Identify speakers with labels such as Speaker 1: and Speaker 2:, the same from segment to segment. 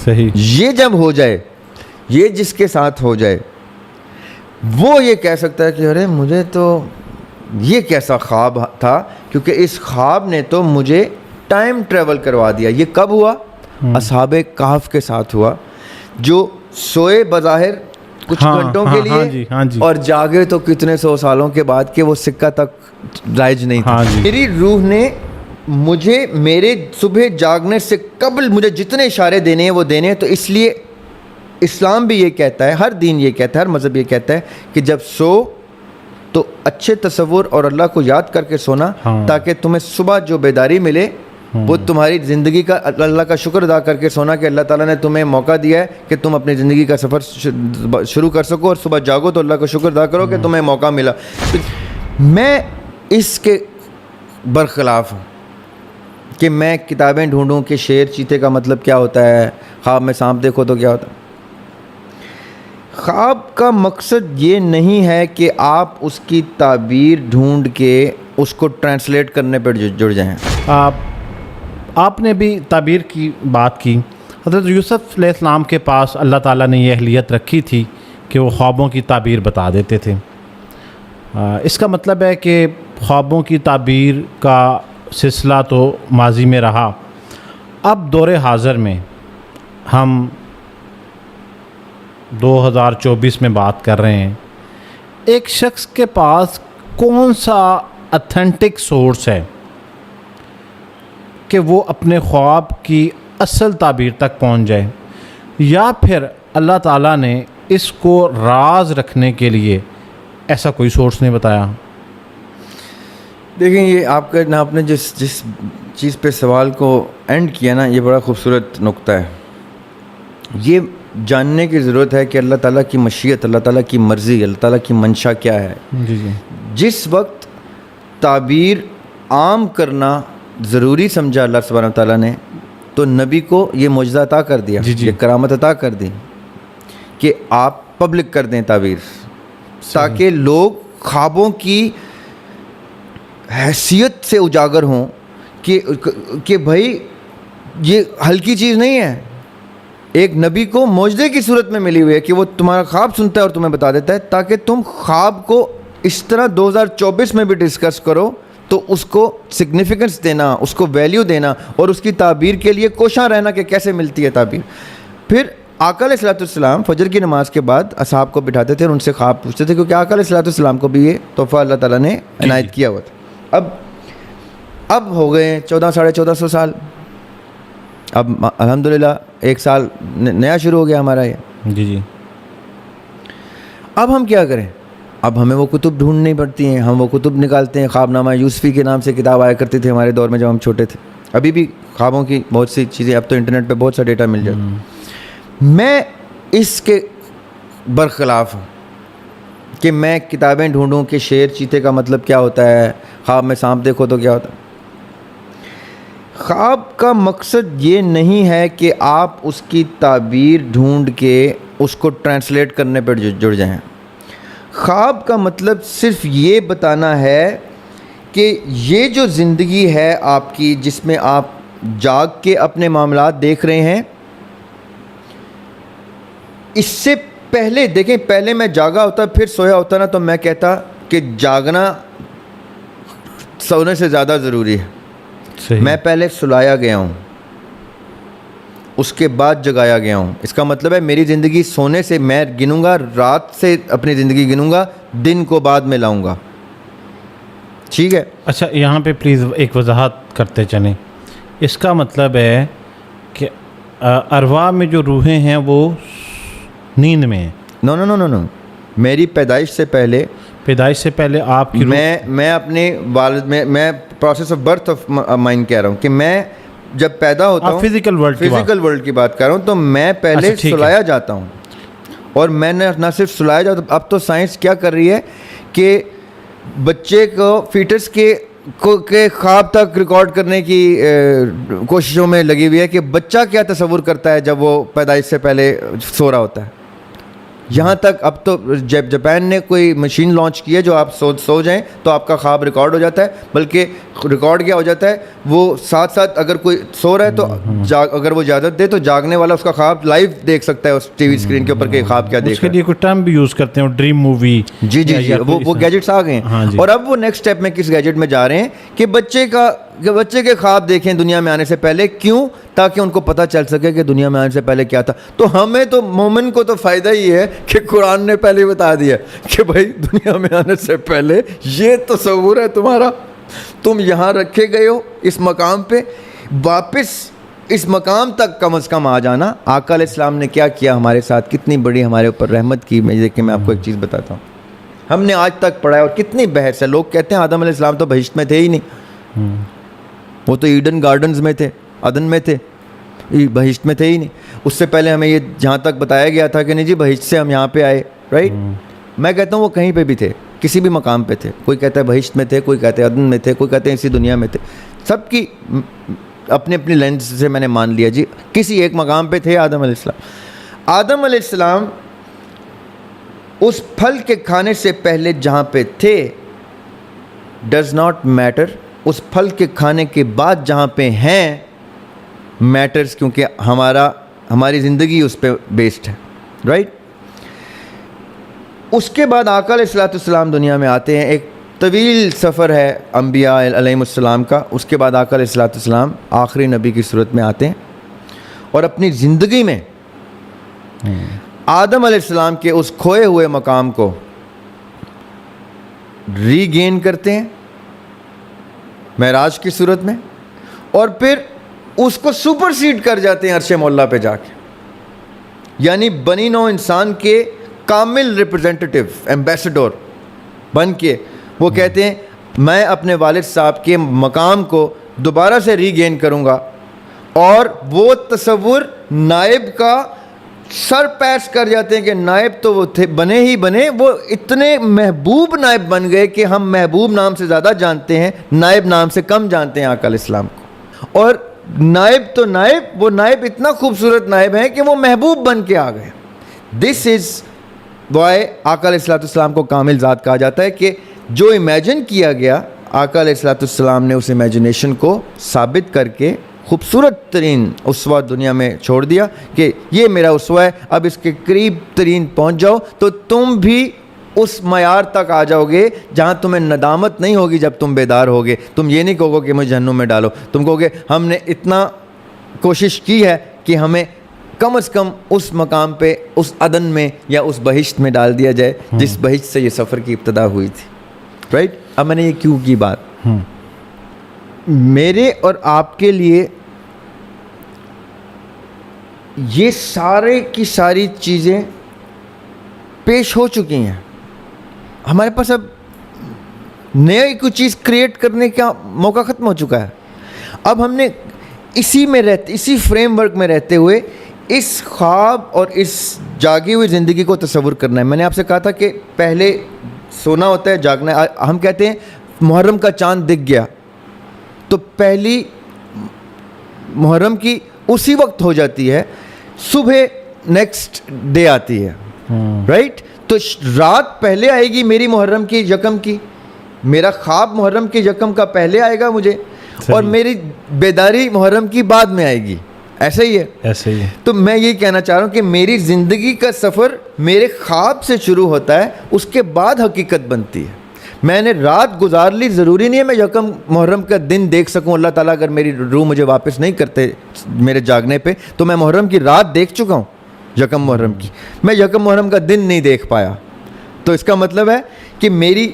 Speaker 1: صحیح.
Speaker 2: یہ جب ہو جائے, یہ جس کے ساتھ ہو جائے, وہ یہ کہہ سکتا ہے کہ ارے مجھے تو یہ کیسا خواب تھا, کیونکہ اس خواب نے تو مجھے ٹائم ٹریول کروا دیا. یہ کب ہوا؟ اصحاب کہف کے ساتھ ہوا, جو سوئے بظاہر کچھ گھنٹوں کے لیے اور جاگے تو کتنے سو سالوں کے بعد کہ وہ سکہ تک رائج نہیں تھا. میری روح نے مجھے میرے صبح جاگنے سے قبل مجھے جتنے اشارے دینے ہیں وہ دینے ہیں. تو اس لیے اسلام بھی یہ کہتا ہے, ہر دین یہ کہتا ہے, ہر مذہب یہ کہتا ہے کہ جب سو تو اچھے تصور اور اللہ کو یاد کر کے سونا, تاکہ تمہیں صبح جو بیداری ملے وہ تمہاری زندگی کا اللہ کا شکر ادا کر کے سونا کہ اللہ تعالیٰ نے تمہیں موقع دیا ہے کہ تم اپنی زندگی کا سفر شروع کر سکو, اور صبح جاگو تو اللہ کا شکر ادا کرو کہ تمہیں موقع ملا. میں اس کے برخلاف ہوں کہ میں کتابیں ڈھونڈوں کہ شیر چیتے کا مطلب کیا ہوتا ہے, خواب میں سانپ دیکھو تو کیا ہوتا ہے. خواب کا مقصد یہ نہیں ہے کہ آپ اس کی تعبیر ڈھونڈ کے اس کو ٹرانسلیٹ کرنے پر جڑ جائیں.
Speaker 1: آپ نے بھی تعبیر کی بات کی. حضرت یوسف علیہ السلام کے پاس اللہ تعالیٰ نے یہ اہلیت رکھی تھی کہ وہ خوابوں کی تعبیر بتا دیتے تھے. اس کا مطلب ہے کہ خوابوں کی تعبیر کا سلسلہ تو ماضی میں رہا. اب دور حاضر میں ہم 2024 میں بات کر رہے ہیں. ایک شخص کے پاس کون سا اتھینٹک سورس ہے کہ وہ اپنے خواب کی اصل تعبیر تک پہنچ جائے, یا پھر اللہ تعالیٰ نے اس کو راز رکھنے کے لیے ایسا کوئی سورس نہیں بتایا؟
Speaker 2: دیکھیں, یہ آپ کا آپ نے جس چیز پہ سوال کو اینڈ کیا نا, یہ بڑا خوبصورت نقطہ ہے. یہ جاننے کی ضرورت ہے کہ اللہ تعالیٰ کی مشیت, اللہ تعالیٰ کی مرضی, اللہ تعالیٰ کی منشا کیا ہے. جس وقت تعبیر عام کرنا ضروری سمجھا اللہ سبحانہ و تعالیٰ نے, تو نبی کو یہ معجزہ عطا کر دیا, یہ کرامت عطا کر دی کہ آپ پبلک کر دیں تعبیر, تاکہ لوگ خوابوں کی حیثیت سے اجاگر ہوں کہ بھائی یہ ہلکی چیز نہیں ہے. ایک نبی کو معجزے کی صورت میں ملی ہوئی ہے کہ وہ تمہارا خواب سنتا ہے اور تمہیں بتا دیتا ہے, تاکہ تم خواب کو اس طرح 2024 میں بھی ڈسکس کرو تو اس کو سگنیفیکنس دینا, اس کو ویلیو دینا, اور اس کی تعبیر کے لیے کوشاں رہنا کہ کیسے ملتی ہے تعبیر. پھر آقا علیہ الصلوۃ والسلام فجر کی نماز کے بعد اصحاب کو بٹھاتے تھے اور ان سے خواب پوچھتے تھے, کیونکہ آقا علیہ الصلوۃ والسلام کو بھی یہ تحفہ اللہ تعالیٰ نے عنایت کیا ہوا تھا. اب ہو گئے 1400-1450 سال. اب الحمدللہ ایک سال نیا شروع ہو گیا ہمارا یہ. اب ہم کیا کریں؟ اب ہمیں وہ کتب ڈھونڈنی پڑتی ہیں, ہم وہ کتب نکالتے ہیں. خواب نامہ یوسفی کے نام سے کتاب آیا کرتی تھی ہمارے دور میں جب ہم چھوٹے تھے. ابھی بھی خوابوں کی بہت سی چیزیں, اب تو انٹرنیٹ پہ بہت سا ڈیٹا مل جاتا ہے. میں اس کے برخلاف ہوں کہ میں کتابیں ڈھونڈوں کہ شیر چیتے کا مطلب کیا ہوتا ہے, خواب میں سانپ دیکھو تو کیا ہوتا ہے. خواب کا مقصد یہ نہیں ہے کہ آپ اس کی تعبیر ڈھونڈ کے اس کو ٹرانسلیٹ کرنے پر جڑ جائیں. خواب کا مطلب صرف یہ بتانا ہے کہ یہ جو زندگی ہے آپ کی, جس میں آپ جاگ کے اپنے معاملات دیکھ رہے ہیں, اس سے پہلے دیکھیں, پہلے میں جاگا ہوتا پھر سویا ہوتا نا, تو میں کہتا کہ جاگنا سونے سے زیادہ ضروری ہے. میں پہلے سلایا گیا ہوں, اس کے بعد جگایا گیا ہوں. اس کا مطلب ہے میری زندگی سونے سے میں گنوں گا, رات سے اپنی زندگی گنوں گا, دن کو بعد میں لاؤں گا. ٹھیک ہے.
Speaker 1: اچھا, یہاں پہ پلیز ایک وضاحت کرتے چلیں. اس کا مطلب ہے کہ ارواح میں جو روحیں ہیں وہ نیند میں ہیں؟
Speaker 2: نو نو نو نو نو میری پیدائش سے پہلے آپ کی میں اپنے والد میں process of birth of mind کہہ رہا ہوں کہ میں جب پیدا ہوتا ہوں فزیکل ورلڈ کی بات کر رہا ہوں, تو میں پہلے سلایا جاتا ہوں. اور میں نے نہ صرف سلایا جاتا, اب تو سائنس کیا کر رہی ہے کہ بچے کو فیٹس کے خواب تک ریکارڈ کرنے کی کوششوں میں لگی ہوئی ہے کہ بچہ کیا تصور کرتا ہے جب وہ پیدائش سے پہلے سو رہا ہوتا ہے. یہاں تک اب تو جب جاپان نے کوئی مشین لانچ کی ہے جو آپ سو جائیں تو آپ کا خواب ریکارڈ ہو جاتا ہے، بلکہ ریکارڈ کیا ہو جاتا ہے، وہ ساتھ ساتھ اگر کوئی سو رہا ہے تو اگر وہ اجازت دے تو جاگنے والا اس کا خواب لائیو دیکھ سکتا ہے اس ٹی وی اسکرین کے اوپر کہ خواب کیا دیکھ
Speaker 1: اس کے
Speaker 2: رہا ہے۔
Speaker 1: لیے کوئی ٹرم بھی یوز کرتے ہیں، ڈریم مووی۔
Speaker 2: جی جی جی، وہ گیجٹس آ گئے ہیں، اور اب وہ نیکسٹ اسٹیپ میں کس گیجٹ میں جا رہے ہیں کہ بچے کے خواب دیکھیں دنیا میں آنے سے پہلے، کیوں؟ تاکہ ان کو پتہ چل سکے کہ دنیا میں آنے سے پہلے کیا تھا۔ تو ہمیں تو مومن کو تو فائدہ ہی ہے کہ قرآن نے پہلے بتا دیا کہ بھائی دنیا میں آنے سے پہلے یہ تصور ہے تمہارا، تم یہاں رکھے گئے ہو اس مقام پہ، واپس اس مقام تک کم از کم آ جانا۔ آقا علیہ السلام نے کیا کیا ہمارے ساتھ، کتنی بڑی ہمارے اوپر رحمت کی۔ میں آپ کو ایک چیز بتاتا ہوں، ہم نے آج تک پڑھا ہے اور کتنی بحث ہے۔ لوگ کہتے ہیں آدم علیہ السلام تو بہشت میں تھے ہی نہیں، وہ تو ایڈن گارڈنز میں تھے، عدن میں تھے، بہشت میں تھے ہی نہیں۔ اس سے پہلے ہمیں یہ جہاں تک بتایا گیا تھا کہ نہیں جی بہشت سے ہم یہاں پہ آئے، رائٹ؟ میں کہتا ہوں وہ کہیں پہ بھی تھے، کسی بھی مقام پہ تھے۔ کوئی کہتا ہے بہشت میں تھے، کوئی کہتے ہیں عدن میں تھے، کوئی کہتے ہیں اسی دنیا میں تھے۔ سب کی اپنی اپنی لینس سے میں نے مان لیا جی کسی ایک مقام پہ تھے آدم علیہ السلام۔ آدم علیہ السلام اس پھل کے کھانے سے پہلے جہاں پہ تھے ڈز ناٹ میٹر، اس پھل کے کھانے کے بعد جہاں پہ ہیں میٹرز، کیونکہ ہماری زندگی اس پہ بیسڈ ہے، رائٹ؟ اس کے بعد آقا علیہ السلام دنیا میں آتے ہیں، ایک طویل سفر ہے انبیاء علیہم السلام کا۔ اس کے بعد آقا علیہ السلام آخری نبی کی صورت میں آتے ہیں اور اپنی زندگی میں آدم علیہ السلام کے اس کھوئے ہوئے مقام کو ری گین کرتے ہیں معراج کی صورت میں، اور پھر اس کو سپر سیڈ کر جاتے ہیں عرش مولا پہ جا کے، یعنی بنی نوع انسان کے کامل ریپرزینٹیٹیو ایمبیسڈور بن کے وہ کہتے ہیں میں اپنے والد صاحب کے مقام کو دوبارہ سے ری گین کروں گا، اور وہ تصور نائب کا سر پیس کر جاتے ہیں کہ نائب تو وہ تھے، بنے ہی بنے، وہ اتنے محبوب نائب بن گئے کہ ہم محبوب نام سے زیادہ جانتے ہیں، نائب نام سے کم جانتے ہیں آقا علیہ السلام کو۔ اور نائب تو نائب، وہ نائب اتنا خوبصورت نائب ہیں کہ وہ محبوب بن کے آ گئے۔ دس از وائی آقا علیہ السلام کو کامل ذات کہا جاتا ہے کہ جو امیجن کیا گیا آقا علیہ السلام نے اس امیجنیشن کو ثابت کر کے خوبصورت ترین اسوہ دنیا میں چھوڑ دیا کہ یہ میرا اسوہ ہے، اب اس کے قریب ترین پہنچ جاؤ تو تم بھی اس معیار تک آ جاؤ گے جہاں تمہیں ندامت نہیں ہوگی جب تم بیدار ہوگے۔ تم یہ نہیں کہو کہ مجھے جہنم میں ڈالو، تم کہو گے ہم نے اتنا کوشش کی ہے کہ ہمیں کم از کم اس مقام پہ، اس عدن میں یا اس بہشت میں ڈال دیا جائے جس بہشت سے یہ سفر کی ابتدا ہوئی تھی، رائٹ؟ اب میں نے یہ کیوں کی بات، میرے اور آپ کے لیے یہ سارے کی ساری چیزیں پیش ہو چکی ہیں، ہمارے پاس اب نیا کوئی چیز کریٹ کرنے کا موقع ختم ہو چکا ہے۔ اب ہم نے اسی فریم ورک میں رہتے ہوئے اس خواب اور اس جاگی ہوئی زندگی کو تصور کرنا ہے۔ میں نے آپ سے کہا تھا کہ پہلے سونا ہوتا ہے، جاگنا ہے۔ ہم کہتے ہیں محرم کا چاند دکھ گیا تو پہلی محرم کی اسی وقت ہو جاتی ہے، صبح نیکسٹ ڈے آتی ہے، رائٹ؟ تو رات پہلے آئے گی میری محرم کی یکم کی، میرا خواب محرم کی یکم کا پہلے آئے گا مجھے، اور میری بیداری محرم کی بعد میں آئے گی۔ ایسا ہی ہے، ایسے ہی ہے۔ تو میں یہ کہنا چاہ رہا ہوں کہ میری زندگی کا سفر میرے خواب سے شروع ہوتا ہے، اس کے بعد حقیقت بنتی ہے۔ میں نے رات گزار لی، ضروری نہیں ہے میں یکم محرم کا دن دیکھ سکوں۔ اللہ تعالیٰ اگر میری روح مجھے واپس نہیں کرتے میرے جاگنے پہ تو میں محرم کی رات دیکھ چکا ہوں، یکم محرم کی۔ میں یکم محرم کا دن نہیں دیکھ پایا، تو اس کا مطلب ہے کہ میری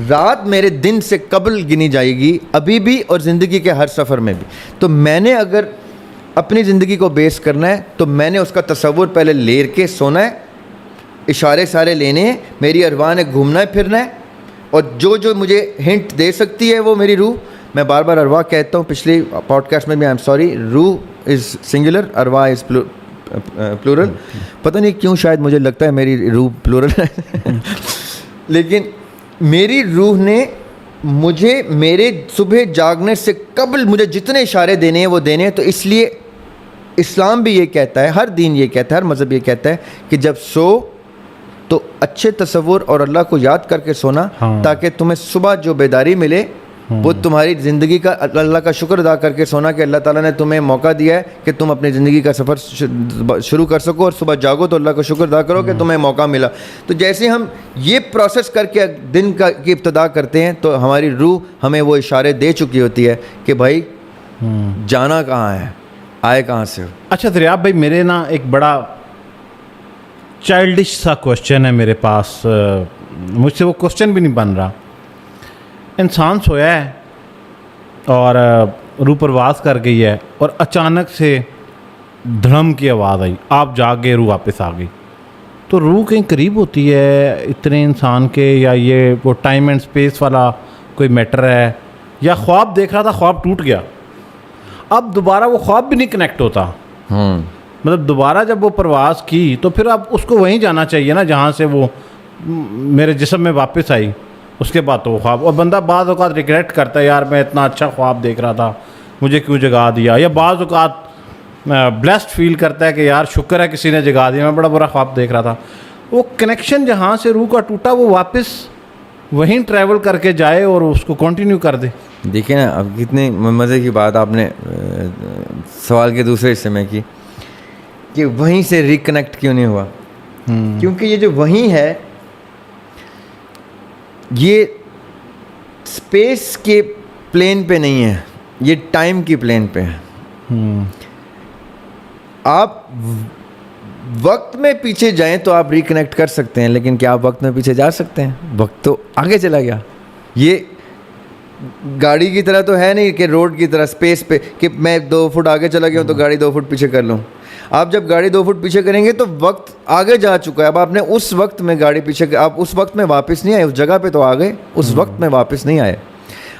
Speaker 2: رات میرے دن سے قبل گنی جائے گی ابھی بھی، اور زندگی کے ہر سفر میں بھی۔ تو میں نے اگر اپنی زندگی کو بیس کرنا ہے تو میں نے اس کا تصور پہلے لے کے سونا ہے، اشارے سارے لینے ہیں، میری ارواح نے گھومنا ہے پھرنا ہے، اور جو مجھے ہنٹ دے سکتی ہے وہ میری روح۔ میں بار بار ارواح کہتا ہوں، پچھلی پوڈ کاسٹ میں بھی، آئی ایم سوری، روح از سنگولر، ارواح از پلورل۔ پتہ نہیں کیوں، شاید مجھے لگتا ہے میری روح پلورل ہے، لیکن میری روح نے مجھے میرے صبح جاگنے سے قبل مجھے جتنے اشارے دینے ہیں وہ دینے ہیں۔ تو اس لیے اسلام بھی یہ کہتا ہے، ہر دین یہ کہتا ہے، ہر مذہب یہ کہتا ہے کہ جب سو تو اچھے تصور اور اللہ کو یاد کر کے سونا
Speaker 1: ہاں۔
Speaker 2: تاکہ تمہیں صبح جو بیداری ملے وہ تمہاری زندگی کا اللہ کا شکر ادا کر کے سونا کہ اللہ تعالیٰ نے تمہیں موقع دیا ہے کہ تم اپنی زندگی کا سفر شروع کر سکو، اور صبح جاگو تو اللہ کا شکر ادا کرو کہ تمہیں موقع ملا. تو جیسے ہم یہ پروسیس کر کے دن کی ابتدا کرتے ہیں تو ہماری روح ہمیں وہ اشارے دے چکی ہوتی ہے کہ بھائی جانا کہاں ہے، آئے کہاں سے ہو.
Speaker 1: اچھا دریاب بھائی، میرے نا ایک بڑا چائلڈش سا کوشچن ہے میرے پاس، مجھ سے وہ کوشچن بھی نہیں بن رہا. انسان سویا ہے اور روح پرواز کر گئی ہے اور اچانک سے دھڑم کی آواز آئی، آپ جاگ گئے، روح واپس آ گئی. تو روح کہیں قریب ہوتی ہے اتنے انسان کے، یا یہ وہ ٹائم اینڈ سپیس والا کوئی میٹر ہے، یا خواب دیکھ رہا تھا، خواب ٹوٹ گیا، اب دوبارہ وہ خواب بھی نہیں کنیکٹ ہوتا. مطلب دوبارہ جب وہ پرواز کی تو پھر اب اس کو وہیں جانا چاہیے نا جہاں سے وہ میرے جسم میں واپس آئی. اس کے بعد تو وہ خواب، اور بندہ بعض اوقات ریگریٹ کرتا ہے، یار میں اتنا اچھا خواب دیکھ رہا تھا، مجھے کیوں جگا دیا. یا بعض اوقات بلیسڈ فیل کرتا ہے کہ یار شکر ہے کسی نے جگا دیا، میں بڑا برا خواب دیکھ رہا تھا. وہ کنیکشن جہاں سے روح کا ٹوٹا وہ واپس وہیں ٹریول کر کے جائے اور اس کو کنٹینیو کر دے.
Speaker 2: دیکھیں نا اب کتنی مزے کی بات آپ نے سوال کے دوسرے حصے میں کی کہ وہیں سے ریکنیکٹ کیوں نہیں ہوا. کیونکہ یہ جو وہیں ہے یہ اسپیس کے پلین پہ نہیں ہے، یہ ٹائم کی پلین پہ ہے. آپ وقت میں پیچھے جائیں تو آپ ریکنیکٹ کر سکتے ہیں، لیکن کیا آپ وقت میں پیچھے جا سکتے ہیں؟ وقت تو آگے چلا گیا. یہ گاڑی کی طرح تو ہے نہیں کہ روڈ کی طرح اسپیس پہ کہ میں 2 فٹ آگے چلا گیا ہوں تو گاڑی 2 فٹ پیچھے کر لوں. آپ جب گاڑی 2 فٹ پیچھے کریں گے تو وقت آگے جا چکا ہے. اب آپ نے اس وقت میں گاڑی پیچھے، آپ اس وقت میں واپس نہیں آئے، اس جگہ پہ تو آ گئے، اس وقت میں واپس نہیں آئے.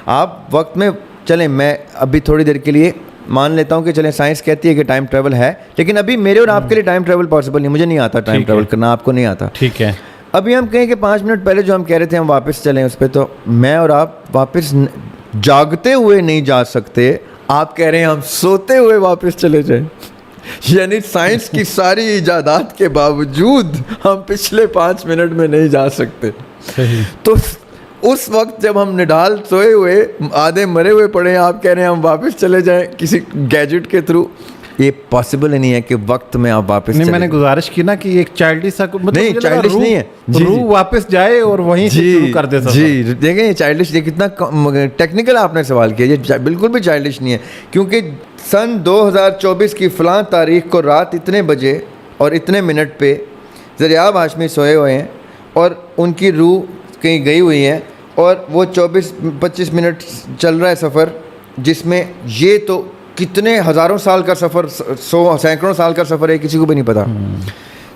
Speaker 2: آپ وقت میں چلیں، میں ابھی تھوڑی دیر کے لیے مان لیتا ہوں کہ چلیں سائنس کہتی ہے کہ ٹائم ٹریول ہے، لیکن ابھی میرے اور آپ کے لیے ٹائم ٹریول پاسبل نہیں. مجھے نہیں آتا ٹائم ٹریول کرنا، آپ کو نہیں آتا.
Speaker 1: ٹھیک ہے.
Speaker 2: ابھی ہم کہیں کہ 5 منٹ پہلے جو ہم کہہ رہے تھے ہم واپس چلیں اس پہ، تو میں اور آپ واپس جاگتے ہوئے نہیں جا سکتے. آپ کہہ رہے ہیں ہم سوتے ہوئے واپس چلے جائیں. یعنی سائنس کی ساری ایجادات کے باوجود ہم پچھلے 5 منٹ میں نہیں جا سکتے. تو اس وقت جب ہم نڈال سوئے ہوئے آدھے مرے ہوئے پڑے ہیں، آپ کہہ رہے ہیں ہم واپس چلے جائیں کسی گیجٹ کے تھرو، یہ پاسبل ہی نہیں ہے کہ وقت میں آپ واپس
Speaker 1: نہیں. میں نے گزارش کی نا کہ ایک چائلڈش سا
Speaker 2: نہیں، چائلڈش نہیں ہے،
Speaker 1: روح واپس جائے اور وہیں سے شروع کر دے.
Speaker 2: جی دیکھیں یہ چائلڈش، یہ کتنا ٹیکنیکل آپ نے سوال کیا، یہ بالکل بھی چائلڈش نہیں ہے. کیونکہ سن 2024 کی فلاں تاریخ کو رات اتنے بجے اور اتنے منٹ پہ ذریعہ ہاشمی سوئے ہوئے ہیں اور ان کی روح کہیں گئی ہوئی ہے، اور وہ 24-25 منٹ چل رہا ہے سفر، جس میں یہ تو کتنے ہزاروں سال کا سفر، سینکڑوں سال کا سفر ہے، کسی کو بھی نہیں پتا.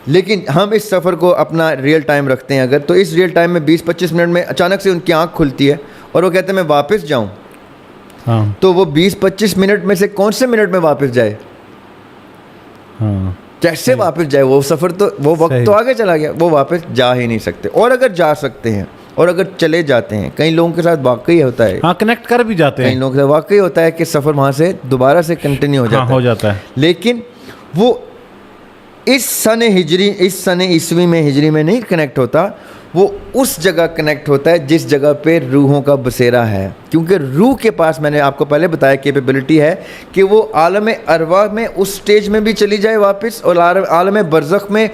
Speaker 2: لیکن ہم اس سفر کو اپنا ریئل ٹائم رکھتے ہیں اگر، تو اس ریئل ٹائم میں 20-25 منٹ میں اچانک سے ان کی آنکھ کھلتی ہے اور وہ کہتے ہیں میں واپس جاؤں. تو وہ 20-25 منٹ میں سے کون سے منٹ میں واپس جائے؟ کیسے واپس جائے؟ وہ سفر تو، وہ وقت تو آگے چلا گیا، وہ واپس جا ہی نہیں سکتے. اور اگر جا سکتے ہیں اور اگر چلے جاتے ہیں، کئی لوگوں کے ساتھ واقعی ہوتا ہے،
Speaker 1: ہاں کنیکٹ کر بھی جاتے ہیں،
Speaker 2: کئی لوگوں کے ساتھ واقعی ہوتا ہے کہ سفر وہاں سے دوبارہ سے کنٹینیو ہو جاتا ہے. لیکن وہ اس سن ہجری، اس سن عیسوی میں، ہجری میں نہیں کنیکٹ ہوتا، وہ اس جگہ کنیکٹ ہوتا ہے جس جگہ پہ روحوں کا بسیرا ہے. کیونکہ روح کے پاس، میں نے آپ کو پہلے بتایا، کیپیبلٹی ہے کہ وہ عالم ارواح میں اس سٹیج میں بھی چلی جائے واپس، اور عالم برزخ میں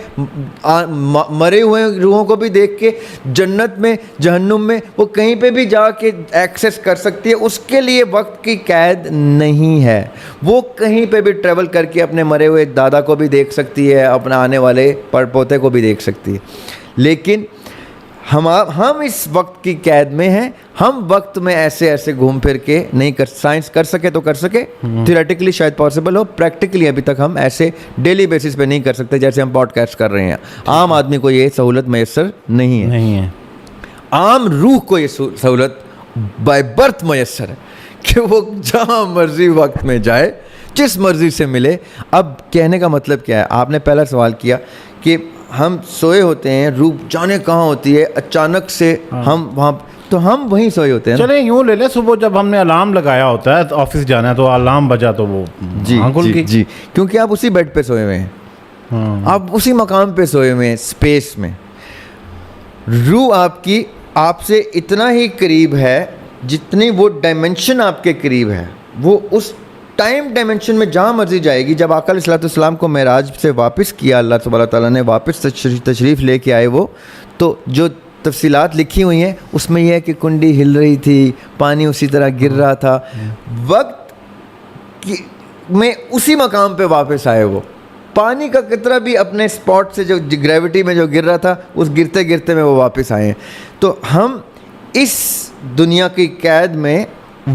Speaker 2: مرے ہوئے روحوں کو بھی دیکھ کے، جنت میں، جہنم میں، وہ کہیں پہ بھی جا کے ایکسیس کر سکتی ہے. اس کے لیے وقت کی قید نہیں ہے. وہ کہیں پہ بھی ٹریول کر کے اپنے مرے ہوئے دادا کو بھی دیکھ سکتی ہے، اپنے آنے والے پوتے کو بھی دیکھ سکتی ہے. لیکن ہم اس وقت کی قید میں ہیں. ہم وقت میں ایسے گھوم پھر کے نہیں کر، سائنس کر سکے تو کر سکے، تھیوریٹیکلی شاید پاسبل ہو، پریکٹیکلی ابھی تک ہم ایسے ڈیلی بیسس پہ نہیں کر سکتے جیسے ہم پوڈ کاسٹ کر رہے ہیں. عام آدمی کو یہ سہولت میسر نہیں ہے. عام روح کو یہ سہولت بائی برتھ میسر ہے کہ وہ جہاں مرضی وقت میں جائے، جس مرضی سے ملے. اب کہنے کا مطلب کیا ہے؟ آپ نے پہلا سوال کیا کہ ہم سوئے ہوتے ہیں، روح جانے کہاں ہوتی ہے، اچانک سے ہم وہاں، تو ہم وہیں سوئے ہوتے ہیں.
Speaker 1: چلیں یوں لے لیں، صبح جب ہم نے الارم لگایا ہوتا ہے آفس جانا ہے تو الارم بجا تو وہ
Speaker 2: جی کیونکہ آپ اسی بیڈ پہ سوئے ہوئے ہیں، آپ اسی مقام پہ سوئے ہوئے ہیں اسپیس میں. روح آپ کی آپ سے اتنا ہی قریب ہے جتنی وہ ڈائمنشن آپ کے قریب ہے، وہ اس ٹائم ڈائمنشن میں جہاں مرضی جائے گی۔ جب آقا علیہ الصلوۃ والسلام کو معراج سے واپس کیا، اللہ تبارک تعالیٰ نے واپس تشریف لے کے آئے وہ، تو جو تفصیلات لکھی ہوئی ہیں اس میں یہ ہے کہ کنڈی ہل رہی تھی، پانی اسی طرح گر رہا تھا، وقت میں اسی مقام پہ واپس آئے وہ، پانی کا قطرہ بھی اپنے اسپاٹ سے جو گریوٹی میں جو گر رہا تھا اس گرتے گرتے میں وہ واپس آئے ہیں۔ تو ہم اس دنیا کی قید میں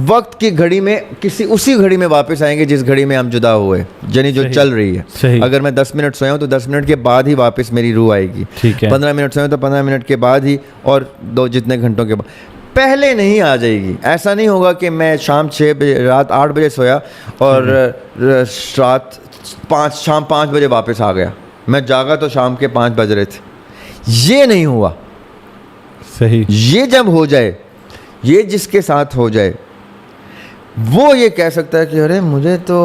Speaker 2: وقت کی گھڑی میں اسی گھڑی میں واپس آئیں گے جس گھڑی میں ہم جدا ہوئے، یعنی جو چل رہی ہے۔ اگر میں 10 منٹ سویا ہوں تو 10 منٹ کے بعد ہی واپس میری روح آئے گی، 15 منٹ سویا ہوں تو 15 منٹ کے بعد ہی، اور جتنے گھنٹوں کے بعد، پہلے نہیں آ جائے گی۔ ایسا نہیں ہوگا کہ میں شام 6 بجے رات 8 بجے سویا اور شام 5 بجے واپس آ گیا، میں جاگا تو شام کے 5 بج رہے تھے، یہ نہیں ہوا۔
Speaker 1: صحیح،
Speaker 2: یہ جب ہو جائے، یہ جس کے ساتھ ہو جائے، وہ یہ کہہ سکتا ہے کہ ارے مجھے تو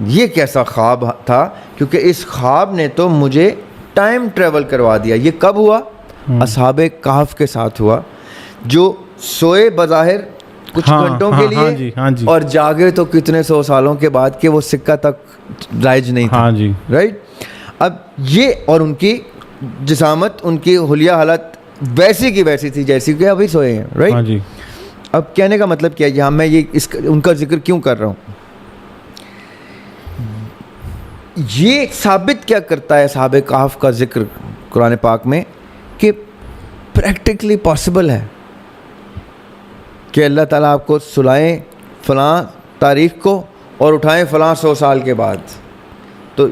Speaker 2: یہ کیسا خواب تھا، کیونکہ اس خواب نے تو مجھے ٹائم ٹریول کروا دیا۔ یہ کب ہوا؟ اصحاب کہف کے ساتھ ہوا، جو سوئے بظاہر کچھ گھنٹوں کے لیے اور جاگے تو کتنے 100 سالوں کے بعد کہ وہ سکہ تک رائج نہیں تھا، رائٹ۔ اب یہ اور ان کی جسامت، ان کی حلیہ حالت ویسی کی ویسی تھی جیسی کہ ابھی سوئے ہیں، رائٹ۔ اب کہنے کا مطلب کیا ہے، یہاں میں ان کا ذکر کیوں کر رہا ہوں؟ یہ ثابت کیا کرتا ہے اصحاب کہف کا ذکر قرآن پاک میں، کہ پریکٹیکلی پاسبل ہے کہ اللہ تعالیٰ آپ کو سلائیں فلاں تاریخ کو اور اٹھائیں فلاں 100 سال کے بعد۔ تو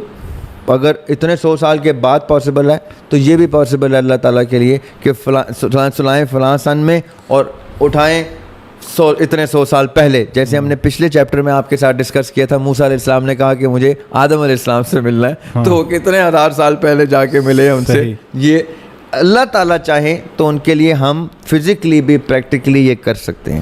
Speaker 2: اگر اتنے 100 سال کے بعد پاسبل ہے تو یہ بھی پاسبل ہے اللہ تعالیٰ کے لیے کہ سلائیں فلاں سن میں اور اٹھائیں اتنے 100 سال پہلے۔ جیسے ہم نے پچھلے چیپٹر میں آپ کے ساتھ ڈسکس کیا تھا، موسیٰ علیہ السلام نے کہا کہ مجھے آدم علیہ السلام سے ملنا ہے، تو وہ کتنے 1000 سال پہلے جا کے ملے ان سے۔ یہ اللہ تعالیٰ چاہیں تو ان کے لیے ہم فزیکلی بھی پریکٹیکلی یہ کر سکتے ہیں۔